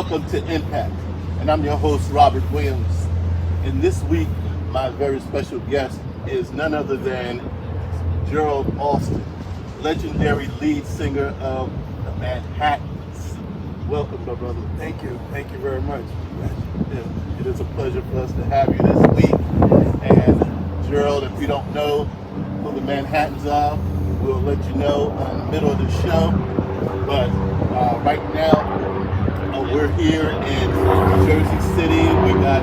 Welcome to Impact, and I'm your host, Robert Williams. And this week, my very special guest is none other than Gerald Alston, legendary lead singer of the Manhattans. Welcome, my brother. Thank you very much. It is a pleasure for us to have you this week. And Gerald, if you don't know who the Manhattans are, we'll let you know in the middle of the show. But right now, we're here in Jersey City. We got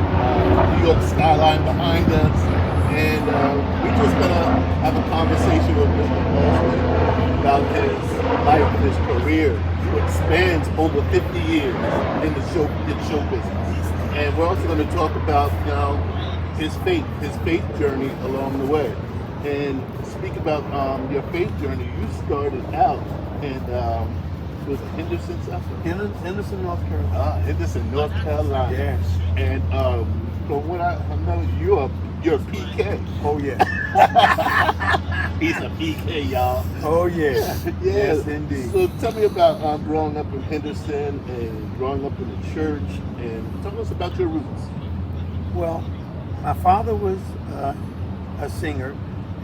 New York skyline behind us, and we're just gonna have a conversation with Mr. Alston about his life, his career, which spans over 50 years in the show business. And we're also going to talk about his faith journey along the way. And speak about your faith journey. You started out in was it Henderson, South Carolina? Henderson, North Carolina. Henderson, North Carolina. Yes. And from what I know, you're a PK. Oh yeah. He's a PK, y'all. Oh yeah. Yeah. Yes, indeed. So tell me about growing up in Henderson and growing up in the church, and tell us about your roots. Well, my father was a singer.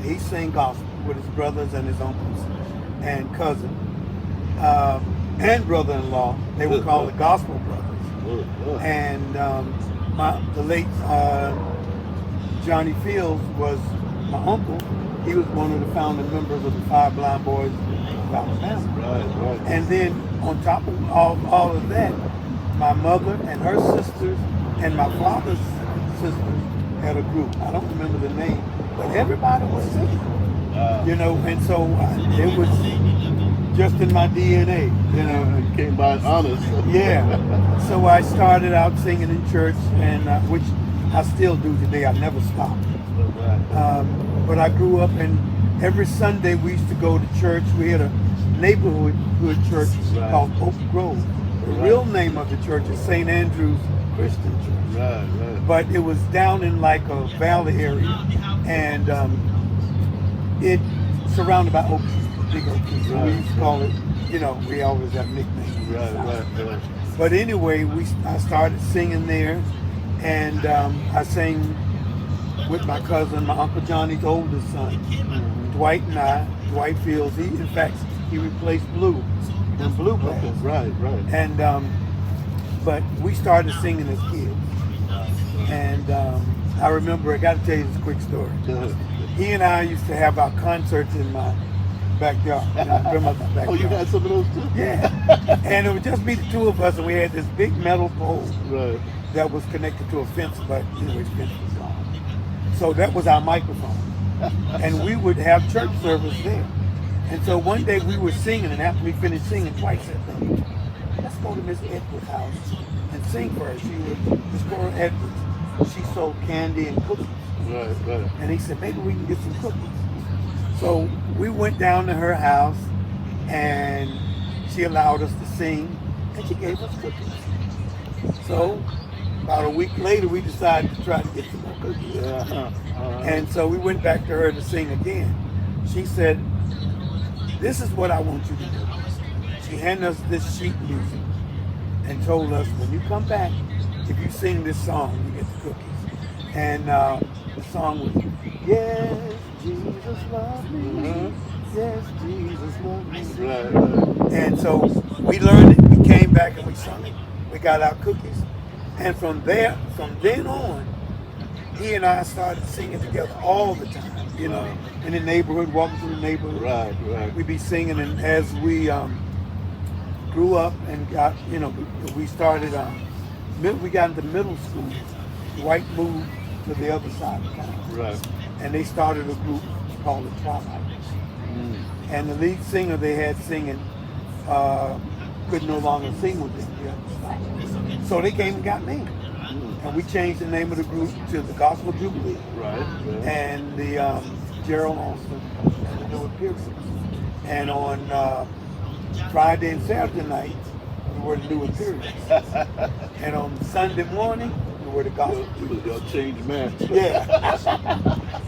He sang gospel with his brothers and his uncles and cousins. And brother-in-law. They were called the Gospel Brothers. And the late Johnny Fields was my uncle. He was one of the founding members of the Five Blind Boys of Alabama. Right. And then on top of all of that, my mother and her sisters and my father's sisters had a group. I don't remember the name, but everybody was singing. And so it was just in my DNA, You came by honest. Yeah. So I started out singing in church, and which I still do today. I never stopped. But I grew up, and every Sunday we used to go to church. We had a neighborhood church called Oak Grove. The real name of the church is St. Andrew's Christian Church. Right. But it was down in like a valley area, and it surrounded by oak trees. Big oak trees. We used to call it, we always have nicknames. Right. But anyway, I started singing there, and I sang with my cousin, my Uncle Johnny's oldest son, Dwight and I. Dwight Fields. He replaced Blue when Blue passed. Okay. Right. And but we started singing as kids, and I remember. I got to tell you this quick story. He and I used to have our concerts in my backyard, grandmother's backyard. Oh, you had some of those too? Yeah. And it would just be the two of us, and we had this big metal pole that was connected to a fence, but anyways, fence was gone. So that was our microphone. And we would have church service there. And so one day we were singing, and after we finished singing, Dwight said, let's go to Miss Edwards' house and sing for her. She was Miss Cora Edwards. She sold candy and cookies. Right. And he said, maybe we can get some cookies. So we went down to her house, and she allowed us to sing, and she gave us cookies. So about a week later, we decided to try to get some more cookies. And so we went back to her to sing again. She said, this is what I want you to do. She handed us this sheet music and told us, when you come back, if you sing this song, you get the cookies. And the song was, yes, Jesus loved me. Yes, Jesus loved me. Right. And so we learned it. We came back and we sung it. We got our cookies. And from then on, he and I started singing together all the time. In the neighborhood, walking through the neighborhood. Right. We'd be singing, and as we grew up and got, we started, we got into middle school. Dwight moved to the other side of town. Right. And they started a group called the Twilight. And the lead singer they had singing could no longer sing with them. So they came and got me. And we changed the name of the group to the Gospel Jubilee. Right. And the Gerald Alston and the New Appearance. And on Friday and Saturday night, we were the New Appearance. And on Sunday morning, we were the Gospel Jubilee. Y'all changed man. Yeah.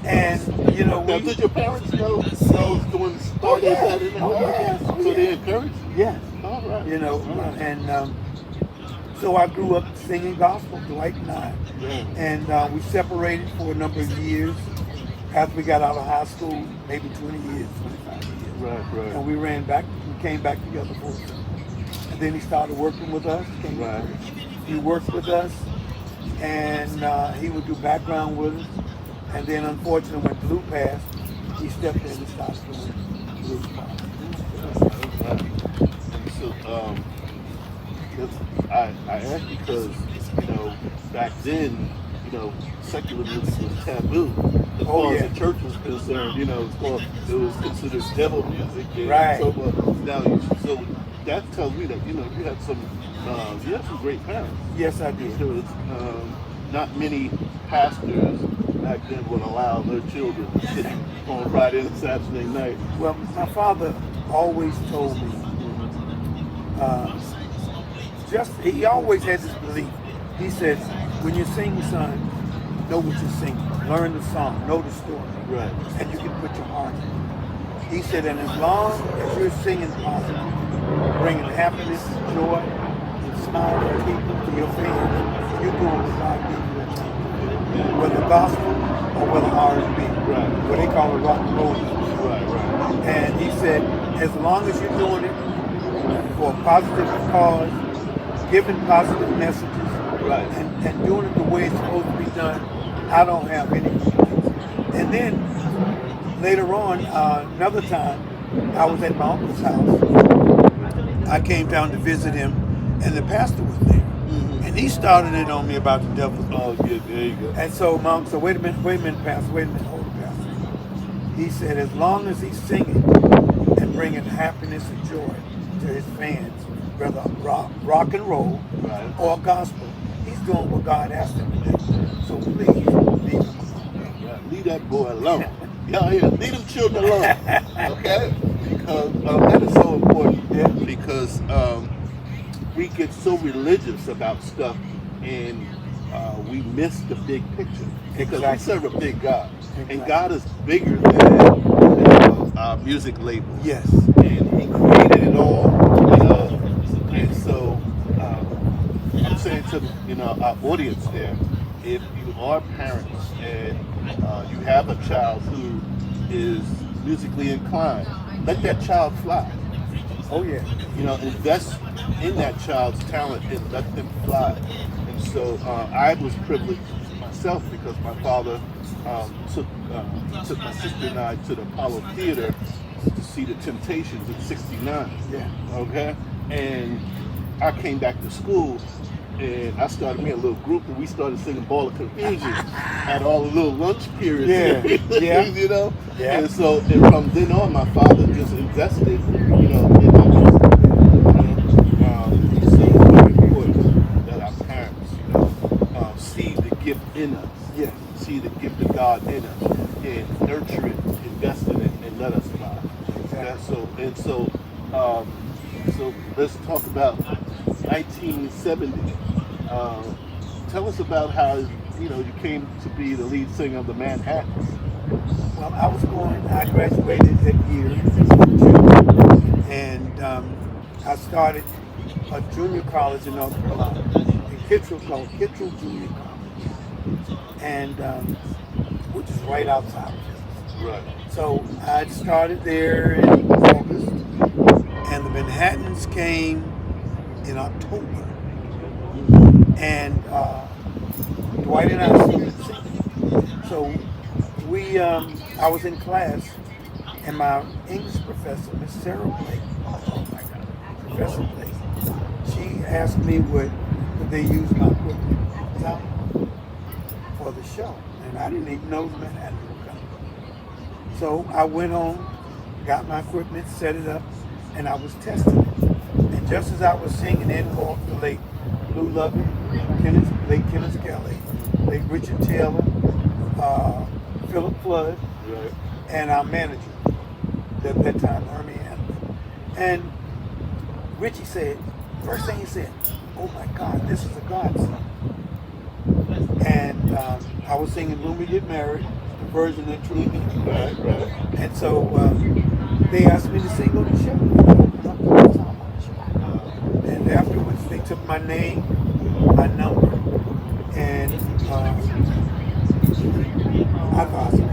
And, now, did your parents know when started Saturday night? Oh, yeah. So they encouraged you? Yeah. All right. And So I grew up singing gospel, Dwight and I. Yeah. And we separated for a number of years. After we got out of high school, maybe 20 years, 25 years. Right. And we came back together for a while. And then he started working with us. He worked with us, and he would do background with us. And then, unfortunately, when Blue passed, he stepped in and started doing Blue's part. And so, I asked because, back then, secular music was taboo. As far as the church was concerned, it was considered devil music. Right. So, so that tells me that, you had some great parents. Yes, I did. Because not many pastors back then would allow their children to sit on Friday and Saturday night. Well, my father always told me, he always had this belief. He said, when you sing, son, know what you're singing. Learn the song, know the story. Right. And you can put your heart in it. He said, and as long as you're singing positive, bringing happiness, joy, and smile to people, to your fans, you're doing what God gave you that time. Whether gospel or whether R&B. Right. What they call it rock and roll. Right. And he said, as long as you're doing it for a positive cause, giving positive messages, right, and doing it the way it's supposed to be done, I don't have any complaints. And then later on, another time, I was at my uncle's house. I came down to visit him, and the pastor was there. Mm-hmm. And he started it on me about the devil. Oh, yeah, there you go. And so my uncle said, wait a minute, pastor, hold it, pastor. He said, as long as he's singing and bringing happiness and joy to his fans, whether rock and roll, right, or gospel, he's doing what God asked him to do. So please leave him alone. Yeah, leave that boy alone. Y'all here, leave them children alone. Okay? Because that is so important. Yeah. Because we get so religious about stuff and we miss the big picture. Because we serve a big God. Exactly. And God is bigger than our music label. Yes. And he created it all. And so I'm saying to our audience there, if you are parents and you have a child who is musically inclined, let that child fly. Oh yeah. Invest in that child's talent and let them fly. And so I was privileged myself because my father took my sister and I to the Apollo Theater to see the Temptations in '69. Yeah. Okay? And I came back to school and I started me a little group and we started singing Ball of Confusion at all the little lunch periods. Yeah. Yeah. Yeah. And so from then on my father just invested, in my music. So it's very important that our parents, see the gift in us. Yeah. See the gift of God in us and nurture it, invest in it, and let us fly. Exactly. So let's talk about 1970. Tell us about how you came to be the lead singer of the Manhattans. Well, I graduated that year, and I started a junior college in North Carolina, in Kittrell, called Kittrell Junior College, and which is right outside of us. Right. So I started there in August, and the Manhattans came in October, and Dwight and I started singing. So I was in class, and my English professor, Miss Sarah Blake, oh my God, Professor Blake, she asked me could they use my equipment for the show, and I didn't even know the Manhattan were coming. So I went home, got my equipment, set it up, and I was testing it. And just as I was singing in walked the late Lou Lovin, late Kenneth Kelly, late Richard Taylor, Philip Flood, right, and our manager at that time, Hermie Anderson. And Richie said, first thing he said, oh my God, this is a God song. And I was singing When We Get Married, the version that True. Right. And so they asked me to sing on the show. And afterwards, they took my name my number. And I thought I said,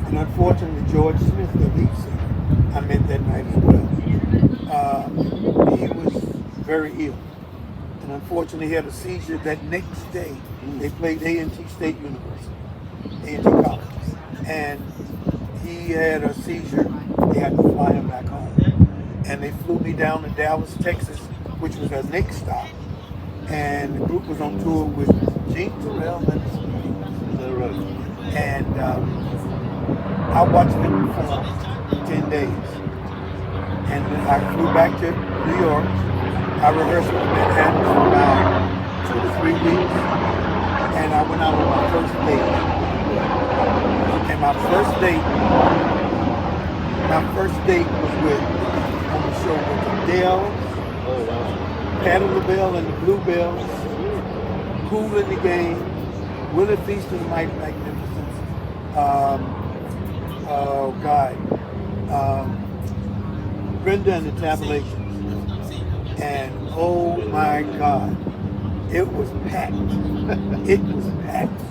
and unfortunately, George Smith, the lead singer, I met that night as well. He was very ill. And unfortunately, he had a seizure that next day. They played A&T State University, A&T College. And he had a seizure. They had to fly him back home. And they flew me down to Dallas, Texas, which was our next stop. And the group was on tour with Gene Terrell and and I watched them perform 10 days. And then I flew back to New York. I rehearsed with Manhattan for about 2 to 3 weeks. And I went out on my first date. And my first date was on the show with the Dells, Patti LaBelle and the Bluebells, Cool in the Game, Willie Feast and Mike Magnificence, Brenda and the Tabulations. And oh my God, it was packed. It was packed.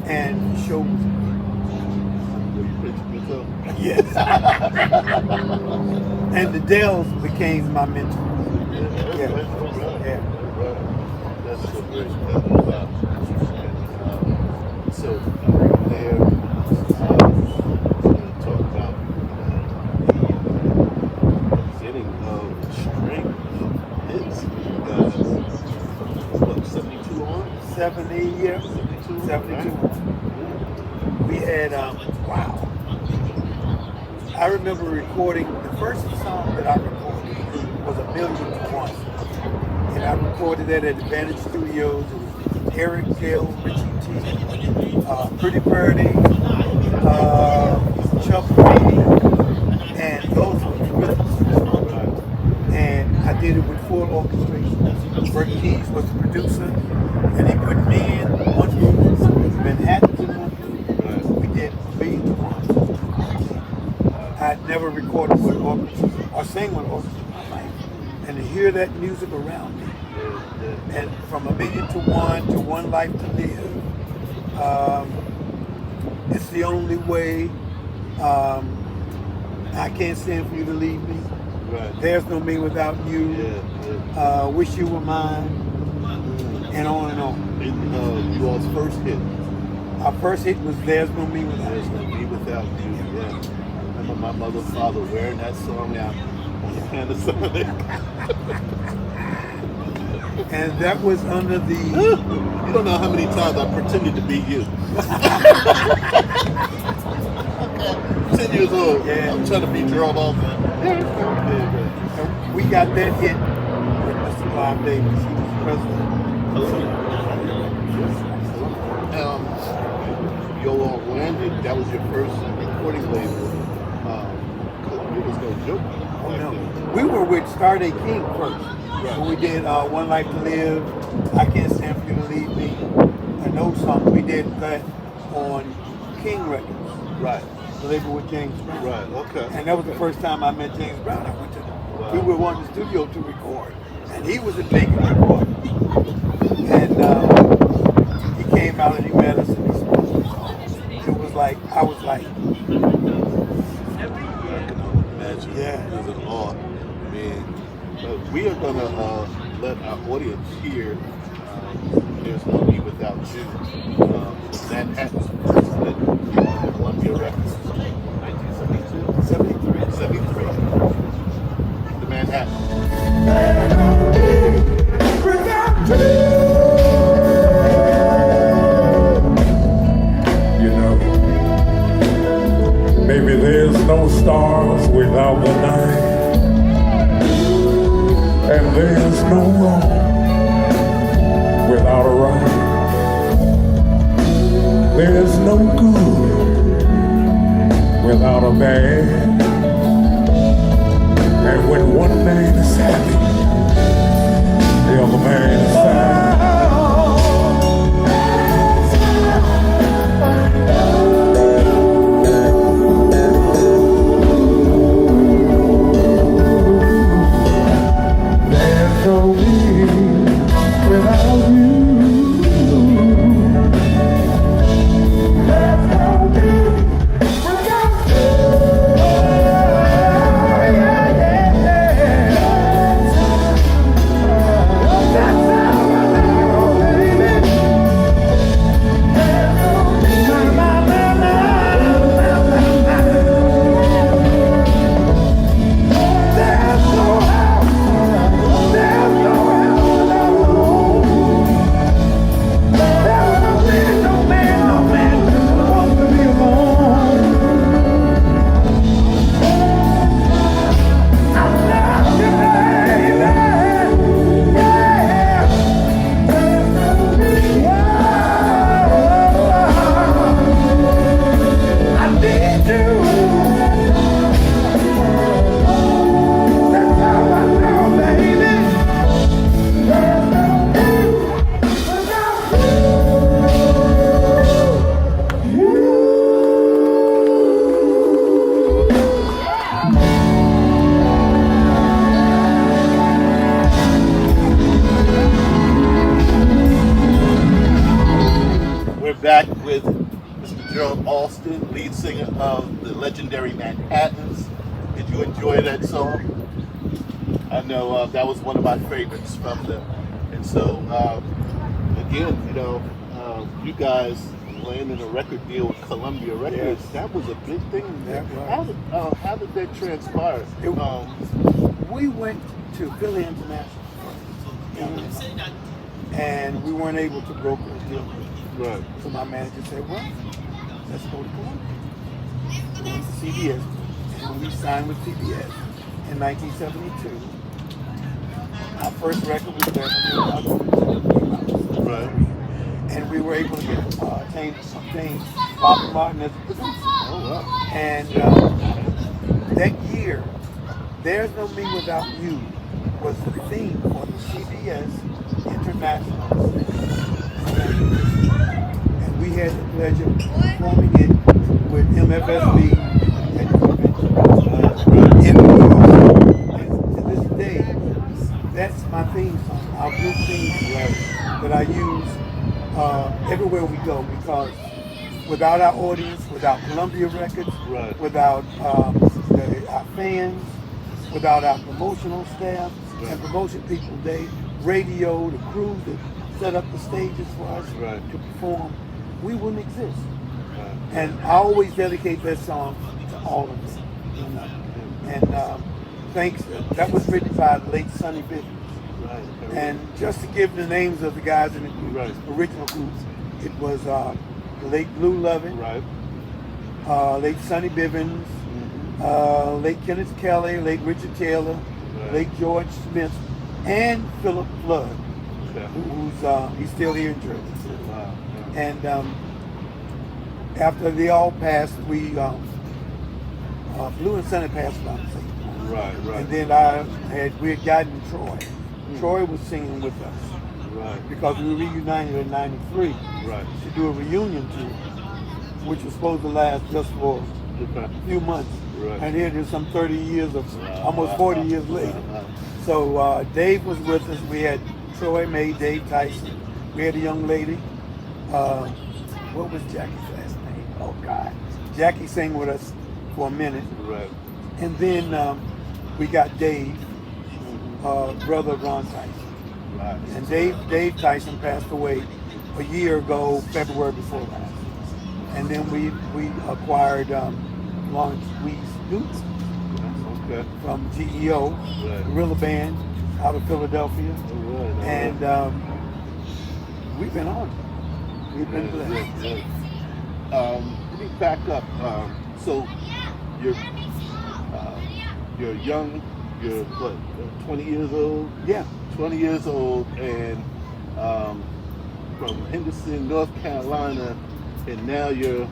And the show was great. Yes. And the Dells became my mentors. Yeah. That's so great. So there, talk about getting string of hits. You guys, what, 72 on? 70, yeah. 72. Right? We had, wow. I remember recording, the first song that I recorded was 1,000,001. And I recorded that at Advantage Studios. It was Eric, Gail, Richie T, Pretty Birdie, Chuck Brady, and those were the rhythms. And I did it with full orchestration. Bert Keys was the producer, and he put me in one group, Manhattan's in one group. We did 1,000,001. I'd never recorded with orchestra or sang with orchestra in my life. And to hear that music around me, and from 1,000,000 to 1 to One Life to Live, it's the only way. I Can't Stand For You to Leave Me. Right. There's No Me Without You. Wish You Were Mine. And on and on. And you all's first hit. Our first hit was There's No Me Without There's You. No Me Without You. Yeah. I remember my mother and father wearing that song out on the hand of somebody. And that was under the... You don't know how many times I pretended to be you. 10 years old. Yeah. I'm trying to be Gerald Alton. And we got that hit with Mr. Clive Davis. He was president. Yo landed. That was your first recording label. It was no joke. Oh no. We were with Stardate King first. Right. When we did One Life to Live, I Can't Stand For You to Leave Me, and those songs. We did that on King Records. Right. The label with James Brown. Right, okay. And that was the first time I met James Brown. I went to we were one in the studio to record. And he was a big record. And he came out and he met us and he spoke to us. It was like, I was like, I can only imagine. Yeah. It was an awe. I mean, we are going to let our audience hear There's No Me Without You. Manhattan's first hit on Columbia Records. 1972? 73. 73. The Manhattan. You know, maybe there's no stars without the night, and there's no wrong without a right. There's no good without a bad. And when one man is happy, the other man is sad. There's no me Houston, lead singer of the legendary Manhattans. Did you enjoy that song? I know that was one of my favorites from them. And so, again, you guys landing a record deal with Columbia Records, Yes. that was a big thing. That was. How did that transpire? We went to Philly International and we weren't able to broker a deal. Right. So my manager said, well, let's go to Columbia. We went to CBS and we signed with CBS in 1972. Our first record was there. Right. And we were able to obtain Bobby Martin as a producer. Oh, wow. And that year, There's No Me Without You was the theme for the CBS International. And we had the pleasure of performing it with MFSB at the convention in New York. And to this day, that's my theme song, our blue theme that I use everywhere we go, because without our audience, without Columbia Records, Right. without our fans, without our promotional staff and promotion people, radio, the crew that set up the stages for us to perform, we wouldn't exist. And I always dedicate that song to all of them. And thanks, that was written by the late Sonny Bivens. And just to give the names of the guys in the group, original groups, it was the late Blue Lovin', late Sonny Bivens, late Kenneth Kelly, late Richard Taylor, late George Smith, and Philip Flood, who's he's still here in Jersey. And after they all passed, we Blue and Sonny passed about the same time. And then we had gotten Troy. Troy was singing with us because we reunited in '93 to do a reunion tour, which was supposed to last just for a few months. And here it is, some 30 years of almost 40 years later. So Dave was with us. We had Troy May, Dave Tyson. We had a young lady. What was Jackie's last name? Oh God, Jackie sang with us for a minute. And then we got Dave, brother Ron Tyson. And Dave Tyson passed away a year ago, February before last. And then we acquired Lawrence Wees Newton from GEO, Gorilla Band out of Philadelphia. And we've been on it. We've been blessed. Let me back up. So you're young. You're what, 20 years old? Yeah. 20 years old, and from Henderson, North Carolina, and now you're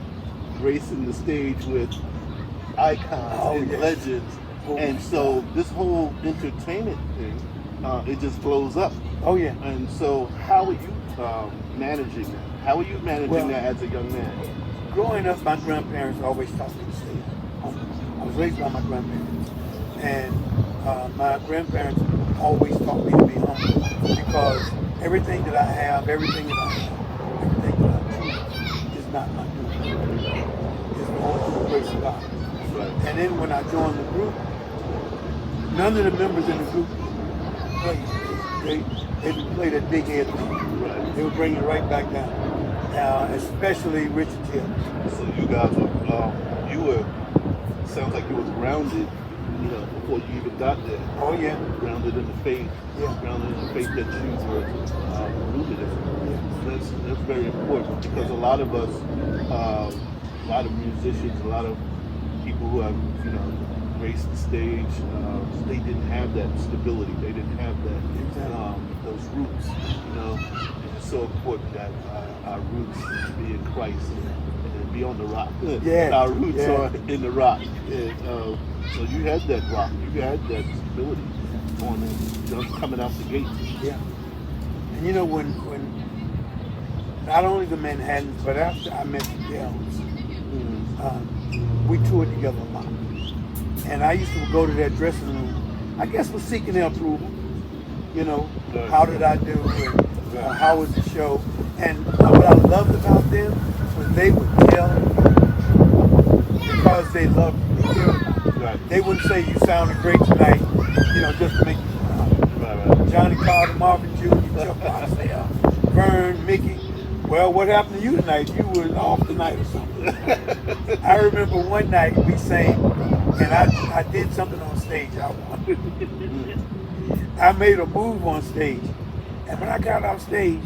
gracing the stage with icons and legends. And so this whole entertainment thing, it just blows up. Oh yeah. And so how are you managing that? How are you managing that as a young man? Growing up, my grandparents always taught me to stay humble. I was raised by my grandparents, and my grandparents always taught me to be humble, because everything that I have, everything that I do is not my doing. It's all through the grace of God. And then when I joined the group, none of the members in the group played. They played that big head thing. They would bring it right back down. Especially Richard Taylor. So you guys were, sounds like you were grounded, before you even got there. Oh yeah. Grounded in the faith. Yeah. Grounded in the faith that you were rooted in. Yeah. That's very important, because a lot of us, a lot of musicians, a lot of people who have, graced the stage, they didn't have that stability. They didn't have that, those roots. It's so important that our roots be in Christ and be on the rock. Yeah. Our roots are in the rock. And, so you had that rock. You had that stability on it, just coming out the gate. Yeah. And when not only the Manhattans, but after I met the Dells, we toured together a lot. And I used to go to their dressing room, I guess, was seeking their approval. How did I do, and how was the show? And what I loved about them was they would tell because they love you. They care about you. Right. They wouldn't say you sounded great tonight, just to make you proud. Right. Johnny Carter, Marvin Jr., Chuck Barksdale, Vern, Mickey. Well, what happened to you tonight? You were off tonight or something. I remember one night we sang, and I did something on stage I wanted. I made a move on stage, and when I got off stage,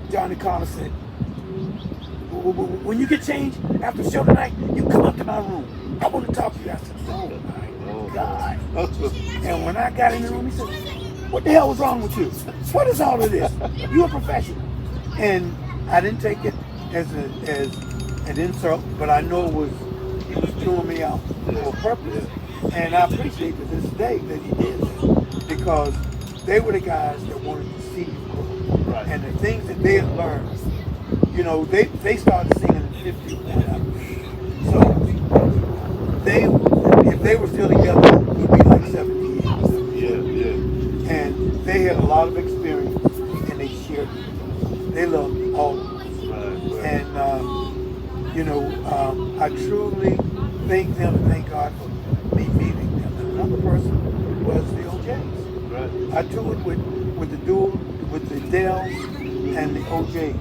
Johnny Carter said, when you get changed after the show tonight, you come up to my room. I want to talk to you. I said, oh my God. And when I got in the room, he said, what the hell was wrong with you? What is all of this? You're a professional. And I didn't take it as an insult, but I know he was chewing me out for a purpose. And I appreciate to this day that he did that, because they were the guys that wanted to see you grow. Right. And the things that they had learned, they started singing in 50 or whatever. So if they were still together, it would be like 70 years. Yeah. And they had a lot of experience, and they shared it. They loved all of us. Right. And, I truly thank them and thank God for me meeting them. And another person was the OJs. Right. I toured with the dual, with the Dells and the OJs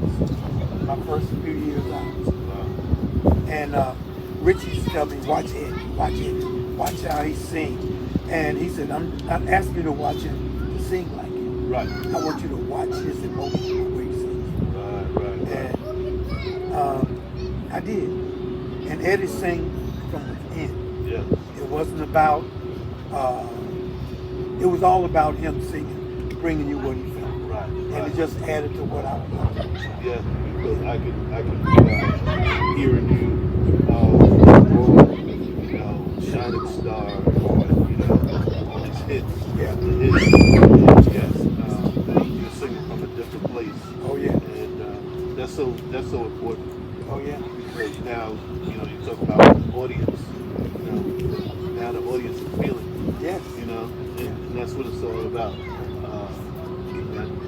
my first few years out. Wow. And Richie used to tell me, watch watch how he sings. And he said, I'm asking you to watch him to sing like him. Right. I want you to watch his emotion the way he sings. Right. And I did. And Eddie sang from within. Yeah. It wasn't about, it was all about him singing, bringing you what he felt. Right. And it just added to what I was doing. Yeah, because I can hear in you, shining star, on his hits. Yeah. Yes. You're singing from a different place. Oh yeah. And that's so important. Oh yeah. Because now, you talk about the audience. Now the audience is feeling. Yes. And that's what it's all about.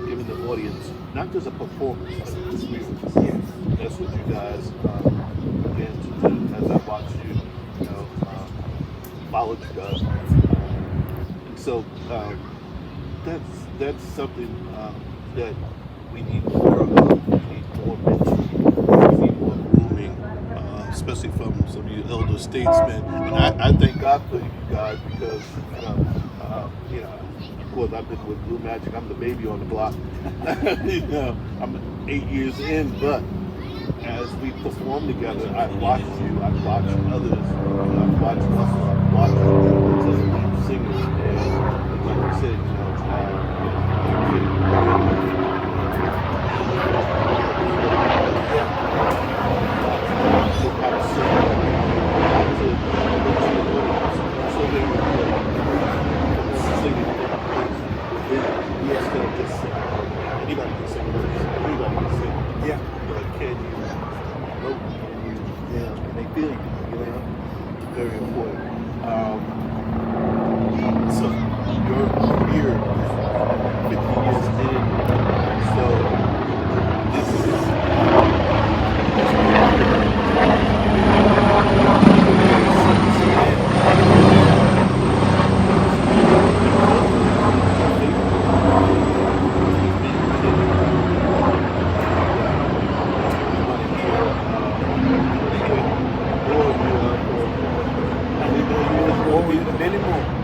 Giving the audience not just a performance, but an experience. Yes. That's what you guys began to do as I watched you, follow you guys. And so that's something that we need more of. We need more mentoring. We need more grooming, especially from some of you elder statesmen. And I thank God for you guys because, of course, I've been with Blue Magic. I'm the baby on the block. I'm 8 years in, but as we perform together, I've watched you, I've watched others, I've watched Russell, I've watched other singers, and like I said, anybody can sing words. Anybody can sing. Yeah. But can you know? And they feel you. Very important. So your career is 50 years in. So this is.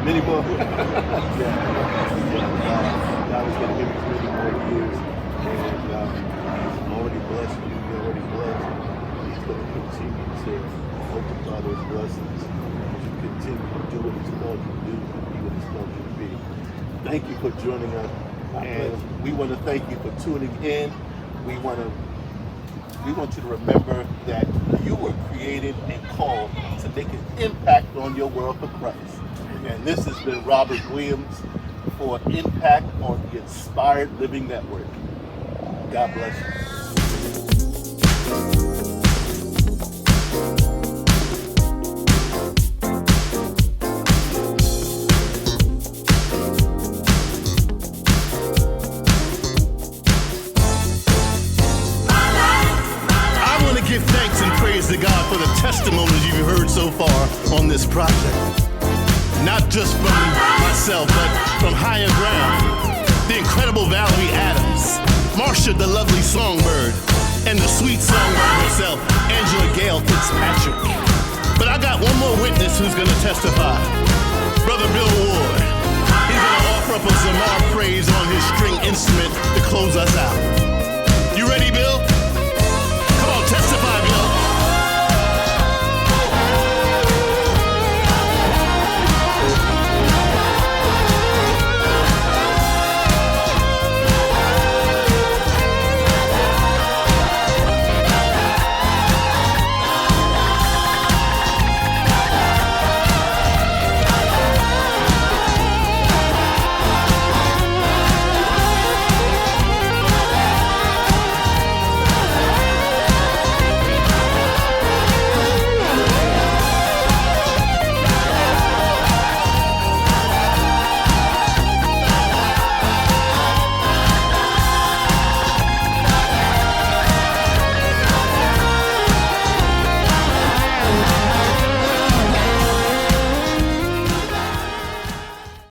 Many more. God is going to give you many more years, and He's already blessed you. You're already blessed. He's going to continue to multiply those blessings as you continue to do what He's called you to do, and be what He's called you to be. Thank you for joining us, and we want to thank you for tuning in. We want you to remember that you were created and called to make an impact on your world for Christ. And this has been Robert Williams for Impact on the Inspired Living Network. God bless you. I want to give thanks and praise to God for the testimonies you've heard so far. from higher ground, the incredible Valerie Adams, Marsha the lovely songbird, and the sweet songbird herself, Angela Gale Fitzpatrick. But I got one more witness who's gonna testify. Brother Bill Ward. He's gonna offer up a Zamar praise on his string instrument to close us out.